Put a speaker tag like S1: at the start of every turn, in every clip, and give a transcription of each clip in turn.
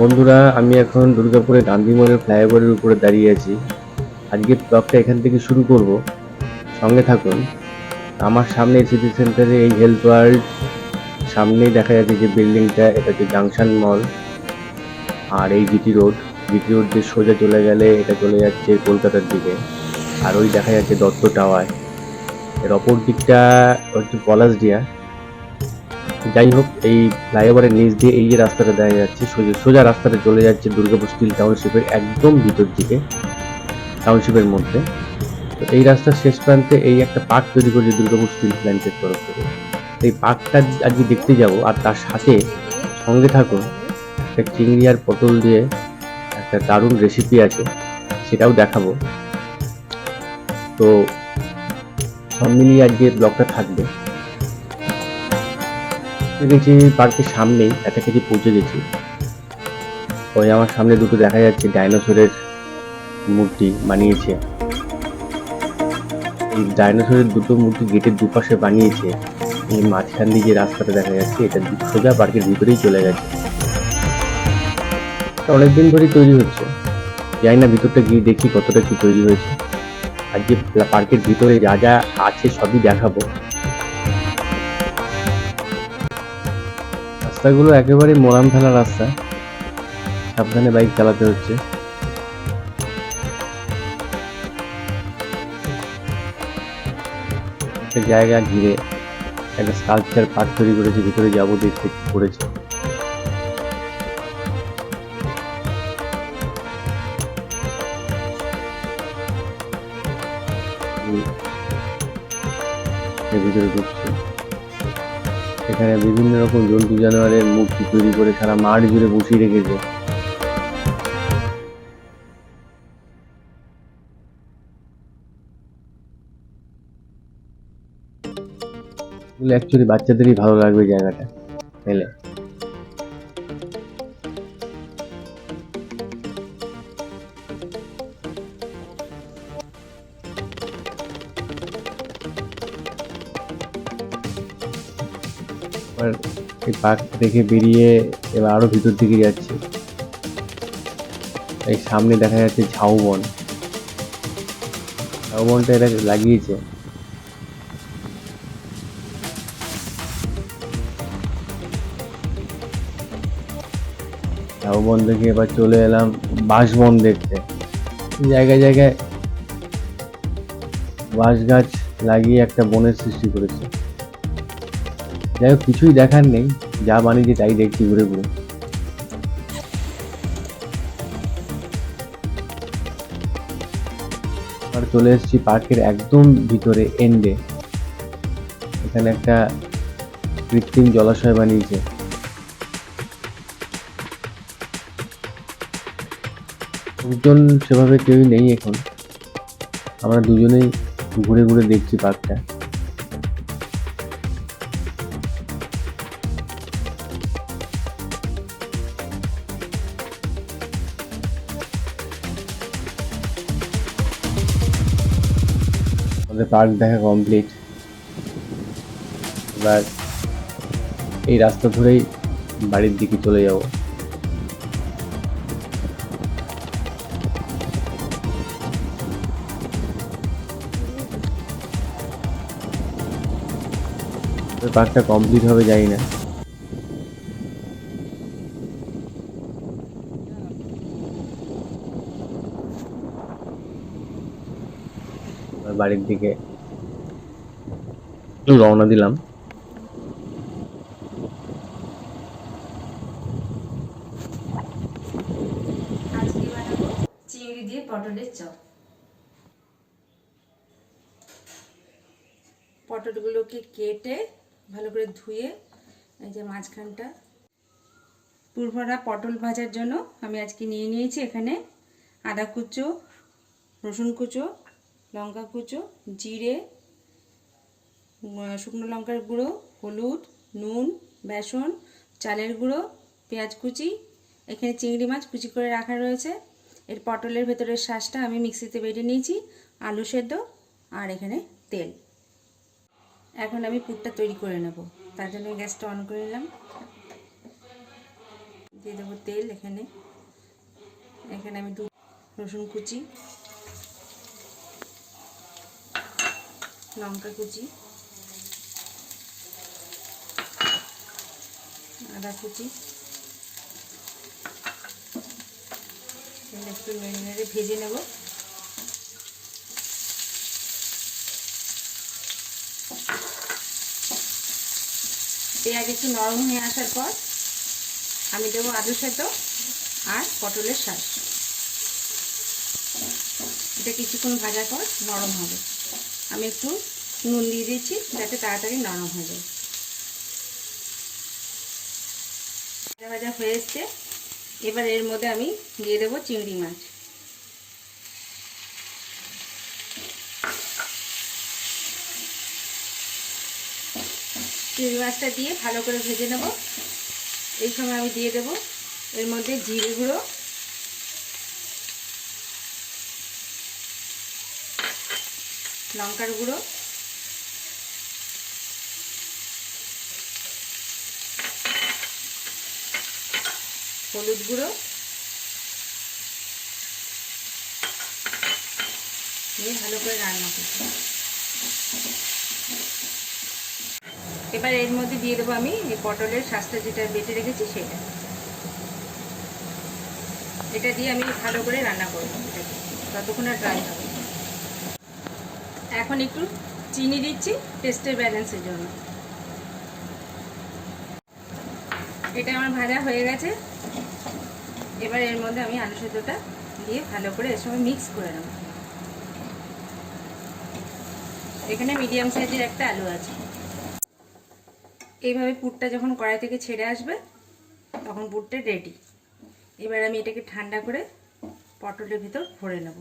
S1: বন্ধুরা, আমি এখন দুর্গাপুরে গান্ধী মোড়ের ফ্লাইওভারের উপরে দাঁড়িয়ে আছি। আজকের ব্লগটা এখান থেকে শুরু করব, সঙ্গে থাকুন। আমার সামনে সিটি সেন্টারে এই হেলথ ওয়ার্ল্ড, সামনেই দেখা যাচ্ছে যে বিল্ডিংটা, এটা হচ্ছে জাংশন মল। আর এই জিটি রোড দিয়ে সোজা চলে গেলে এটা চলে যাচ্ছে কলকাতার দিকে। আর ওই দেখা যাচ্ছে দত্ত টাওয়ার। এর অপর দিকটা হচ্ছে পলাশডিয়া। যাই হোক, এই ফ্লাইওভারের নিচ দিয়ে এই যে রাস্তাটা দেখা যাচ্ছে, সোজা সোজা রাস্তাটা চলে যাচ্ছে দুর্গাপুর স্টিল টাউনশিপের একদম ভিতর দিকে, টাউনশিপের মধ্যে। তো এই রাস্তার শেষ প্রান্তে এই একটা পার্ক তৈরি করেছে দুর্গাপুর স্টিল প্ল্যান্টের তরফ থেকে। এই পার্কটা আজকে দেখতে যাব, আর তার সাথে সঙ্গে থাকুন। একটা চিংড়ি আর পটল দিয়ে একটা দারুণ রেসিপি আছে, সেটাও দেখাবো। তো সব মিলিয়ে আজকে ব্লগটা থাকবে। গেছি পার্কের সামনেই, কাছাকাছি পৌঁছে গেছি। ওই আমার সামনে দুটো দেখা যাচ্ছে ডাইনোসরের মূর্তি বানিয়েছে। এই ডাইনোসরের দুটো মূর্তি গেটের দুপাশে বানিয়েছে। এই মাঝখান দিয়ে যে রাস্তাটা দেখা যাচ্ছে, এটা সোজা পার্কের ভিতরেই চলে গেছে। অনেকদিন ধরেই তৈরি হচ্ছে, জানি না ভিতরটা গিয়ে দেখি কতটা কি তৈরি হয়েছে। আজকে পার্কের ভিতরে যা যা আছে সবই দেখাবো। রাস্তাগুলো একেবারে মোরাম ফেলা রাস্তা, সাবধানে বাইক চালাতে হচ্ছে। একটা জায়গা ঘিরে একটা স্কাল্পচার পার্ক তৈরি করেছে, ভিতরে যাবো দেখতে কি করেছে। ভিতরে ঢুকছে, এখানে বিভিন্ন রকম জন্তু জানোয়ারের মূর্তি তৈরি করে সারা মাঠ জুড়ে বসিয়ে রেখেছে। এগুলো অ্যাকচুয়ালি বাচ্চাদেরই ভালো লাগবে জায়গাটা এলে। এই পার্ক থেকে বেরিয়ে এবার আরো ভিতর দিকে যাচ্ছে। এই সামনে দেখা যাচ্ছে ঝাউবন। ঝাউবনটা এটা লাগিয়েছে। ঝাউবন দেখে এবার চলে এলাম বাঁশবন দেখতে। জায়গায় জায়গায় বাঁশ গাছ লাগিয়ে একটা বনের সৃষ্টি করেছে। যাই হোক, কিছুই দেখার নেই, যা বানিয়েছে তাই দেখছি ঘুরে ঘুরে। আর চলে এসেছি পার্কের একদম ভিতরে এন্ডে। এখানে একটা কৃত্রিম জলাশয় বানিয়েছে। লোকজন সেভাবে কেউই নেই এখন, আমরা দুজনেই ঘুরে ঘুরে দেখছি পার্কটা। আমাদের পার্ক দেখা কমপ্লিট। এবার এই রাস্তা ধরেই বাড়ির দিকে চলে যাব। পার্কটা কমপ্লিট হবে জানি না। বাড়ির দিকে রওনা দিলাম।
S2: আজকে বানাবো চিংড়ি দিয়ে পটলের চপ। পটলগুলোকে কেটে ভালো করে ধুয়ে, এই যে মাঝখানটা, পুরভরা পটল ভাজার জন্য আমি আজকে নিয়ে নিয়েছি এখানে আদা কুচো, রসুন কুচো, লঙ্কা কুচো, জিরে, শুকনো লঙ্কার গুঁড়ো, হলুদ, নুন, বেসন, চালের গুঁড়ো, পেঁয়াজ কুচি। এখানে চিংড়ি মাছ কুচি করে রাখা রয়েছে। এর পটলের ভেতরের শাঁসটা আমি মিক্সিতে বেটে নিয়েছি, আলু সেদ্ধ, আর এখানে তেল। এখন আমি পুরটা তৈরি করে নেব। তার জন্য গ্যাসটা অন করে নিলাম। দিয়ে দেবো তেল। এখানে আমি রসুন কুচি, লঙ্কা কুচি, আদা কুচি একটু নেড়ে ভেজে নেব। পেঁয়াজ একটু নরম হয়ে আসার পর আমি দেবো আলু সেদ্ধ আর পটলের শাঁস। এটা কিছুক্ষণ ভাজার পর নরম হবে। আমি একটু নুন দিয়ে দিচ্ছি যাতে তাড়াতাড়ি নরম হয়ে যায়। ভাজা ভাজা হয়ে এসছে। এবার এর মধ্যে আমি দিয়ে দেবো চিংড়ি মাছ। চিংড়ি মাছটা দিয়ে ভালো করে ভেজে নেব। এই সময় আমি দিয়ে দেব এর মধ্যে জিরে গুঁড়ো, লঙ্কার গুঁড়ো, হলুদ গুঁড়ো দিয়ে ভালো করে রান্না করব। এবার এর মধ্যে দিয়ে দেবো আমি এই পটলের শাঁসটা যেটা বেটে রেখেছি সেটা। এটা দিয়ে আমি ভালো করে রান্না করব ততক্ষণ আর ড্রাই হবে। এখন একটু চিনি দিচ্ছি টেস্টের ব্যালেন্সের জন্য। এটা আমার ভাজা হয়ে গেছে। এবার এর মধ্যে আমি আলু সেদ্ধটা দিয়ে ভালো করে এর সঙ্গে মিক্স করে নেব। এখানে মিডিয়াম সাইজের একটা আলু আছে। এইভাবে পুরটা যখন কড়াই থেকে ছেড়ে আসবে তখন পুরটা রেডি। এবার আমি এটাকে ঠান্ডা করে পটলের ভিতর ভরে নেব।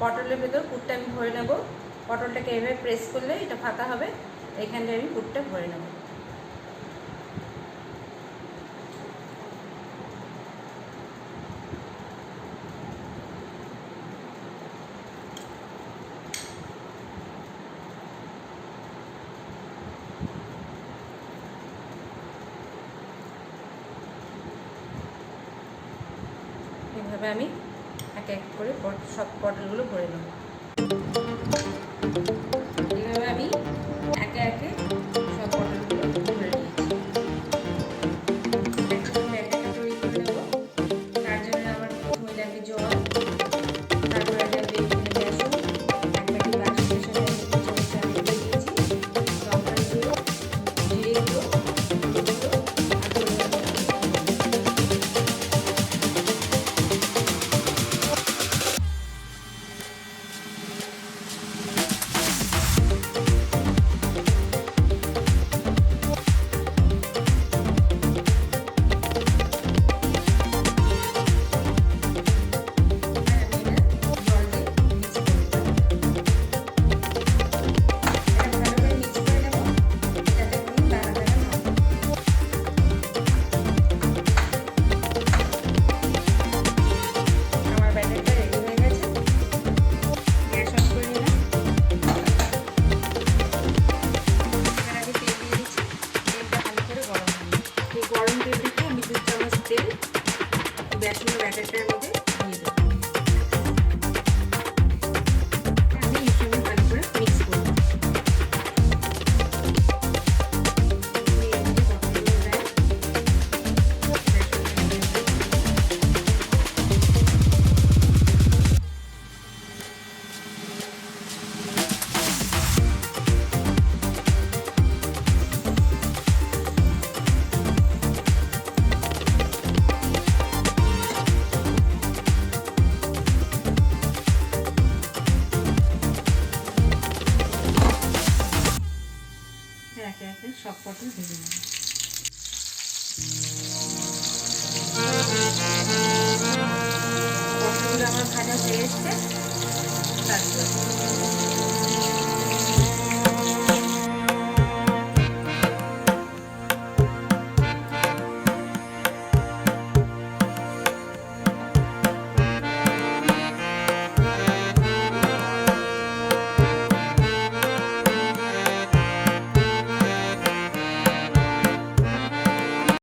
S2: পটলের ভিতর পুরটা আমি ভরে নেব। পটলটাকে এভাবে প্রেস করলে এটা ফাঁকা হবে। এখানে আমি পুরটা ভরে নেব। এভাবে আমি এক এক করে সব পটলগুলো ভরে নেব। এভাবে আমি একে একে সব পটলগুলো ভরে নিয়েছি। ব্যাটারটা তৈরি করে নেব। তার জন্য আমার প্রথমে লাগবে জল, তারপরে লাগবে এখানে বেসন, এক বাটি বাসনের সাথে আমি 2 চামচ চালের গুঁড়ো দিয়েছি, লঙ্কার গুঁড়ো, জিরে গুঁড়ো, বেসনের ব্যাটারটার মধ্যে দিয়ে দেবো। আমি এর সঙ্গে ভালো করে মিক্স করব। একে একে সব পটল ভেজে নেব। পটলগুলো আমার ভাজা হয়ে এসছে। তারপর